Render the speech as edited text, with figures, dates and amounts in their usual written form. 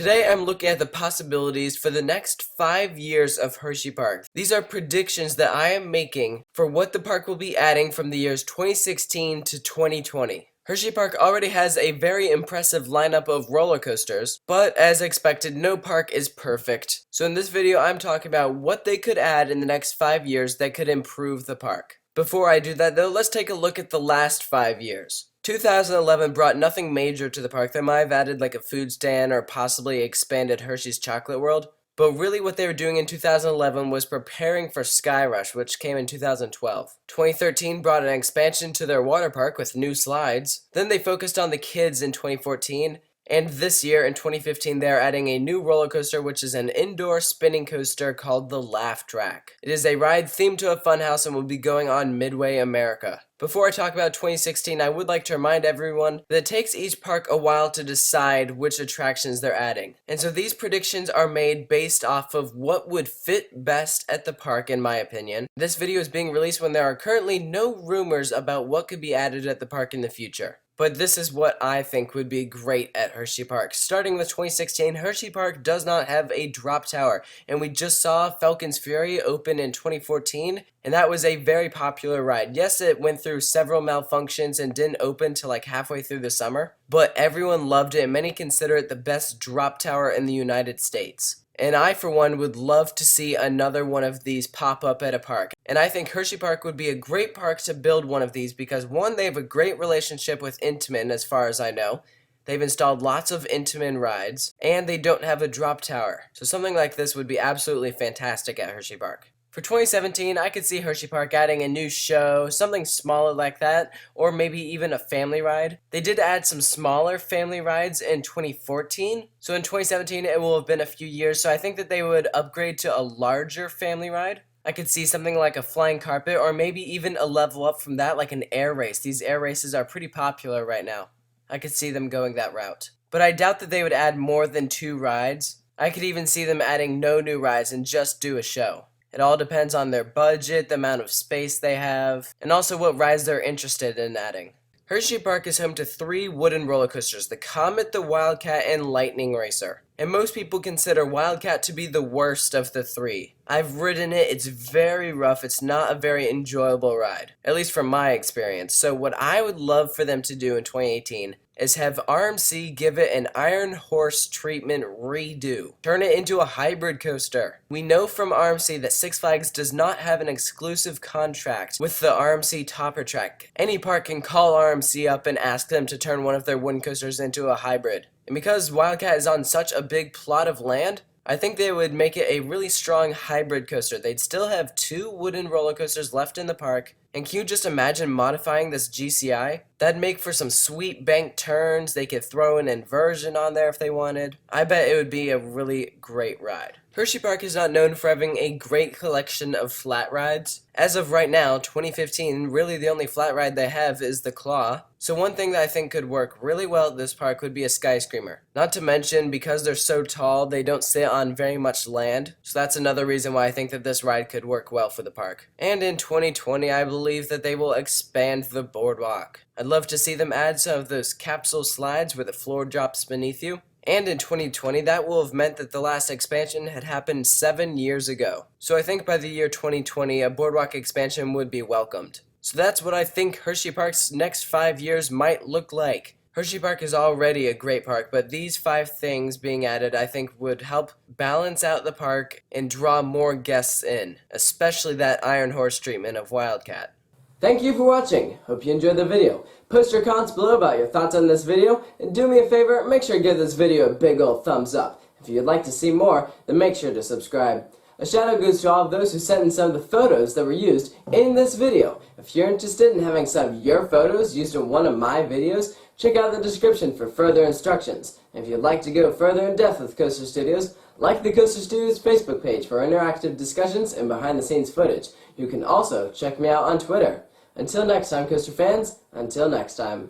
Today I'm looking at the possibilities for the next 5 years of Hersheypark. These are predictions that I am making for what the park will be adding from the years 2016 to 2020. Hersheypark already has a very impressive lineup of roller coasters, but as expected, no park is perfect. So in this video, I'm talking about what they could add in the next 5 years that could improve the park. Before I do that though, let's take a look at the last 5 years. 2011 brought nothing major to the park. They might have added like a food stand or possibly expanded Hershey's Chocolate World. But really what they were doing in 2011 was preparing for Sky Rush, which came in 2012. 2013 brought an expansion to their water park with new slides. Then they focused on the kids in 2014. And this year, in 2015, they are adding a new roller coaster, which is an indoor spinning coaster called the Laugh Track. It is a ride themed to a funhouse and will be going on Midway America. Before I talk about 2016, I would like to remind everyone that it takes each park a while to decide which attractions they're adding. And so these predictions are made based off of what would fit best at the park, in my opinion. This video is being released when there are currently no rumors about what could be added at the park in the future. But this is what I think would be great at Hersheypark. Starting with 2016, Hersheypark does not have a drop tower, and we just saw Falcon's Fury open in 2014, and that was a very popular ride. Yes, it went through several malfunctions and didn't open till like halfway through the summer, but everyone loved it, and many consider it the best drop tower in the United States. And I, for one, would love to see another one of these pop up at a park. And I think Hersheypark would be a great park to build one of these because, one, they have a great relationship with Intamin, as far as I know. They've installed lots of Intamin rides, and they don't have a drop tower. So something like this would be absolutely fantastic at Hersheypark. For 2017, I could see Hersheypark adding a new show, something smaller like that, or maybe even a family ride. They did add some smaller family rides in 2014, so in 2017 it will have been a few years, so I think that they would upgrade to a larger family ride. I could see something like a flying carpet, or maybe even a level up from that, like an air race. These air races are pretty popular right now. I could see them going that route. But I doubt that they would add more than 2 rides. I could even see them adding no new rides and just do a show. It all depends on their budget, the amount of space they have, and also what rides they're interested in adding. Hersheypark is home to 3 wooden roller coasters, the Comet, the Wildcat, and Lightning Racer. And most people consider Wildcat to be the worst of the 3. I've ridden it, it's very rough, it's not a very enjoyable ride, at least from my experience. So what I would love for them to do in 2018 is have RMC give it an Iron Horse treatment redo. Turn it into a hybrid coaster. We know from RMC that Six Flags does not have an exclusive contract with the RMC Topper Track. Any park can call RMC up and ask them to turn one of their wooden coasters into a hybrid. And because Wildcat is on such a big plot of land, I think they would make it a really strong hybrid coaster. They'd still have 2 wooden roller coasters left in the park. And can you just imagine modifying this GCI? That'd make for some sweet bank turns. They could throw an inversion on there if they wanted. I bet it would be a really great ride. Hersheypark is not known for having a great collection of flat rides. As of right now, 2015, really the only flat ride they have is the Claw. So one thing that I think could work really well at this park would be a SkyScreamer. Not to mention, because they're so tall, they don't sit on very much land. So that's another reason why I think that this ride could work well for the park. And in 2020, I believe that they will expand the Boardwalk. I'd love to see them add some of those capsule slides where the floor drops beneath you. And in 2020, that will have meant that the last expansion had happened 7 years ago. So I think by the year 2020, a Boardwalk expansion would be welcomed. So that's what I think Hersheypark's next 5 years might look like. Hersheypark is already a great park, but these 5 things being added I think would help balance out the park and draw more guests in, especially that Iron Horse treatment of Wildcat. Thank you for watching. Hope you enjoyed the video. Post your comments below about your thoughts on this video, and do me a favor, make sure to give this video a big old thumbs up. If you'd like to see more, then make sure to subscribe. A shout out goes to all of those who sent in some of the photos that were used in this video. If you're interested in having some of your photos used in one of my videos, check out the description for further instructions. And if you'd like to go further in depth with Coaster Studios, like the Coaster Studios Facebook page for interactive discussions and behind the scenes footage. You can also check me out on Twitter. Until next time, Coaster fans, until next time.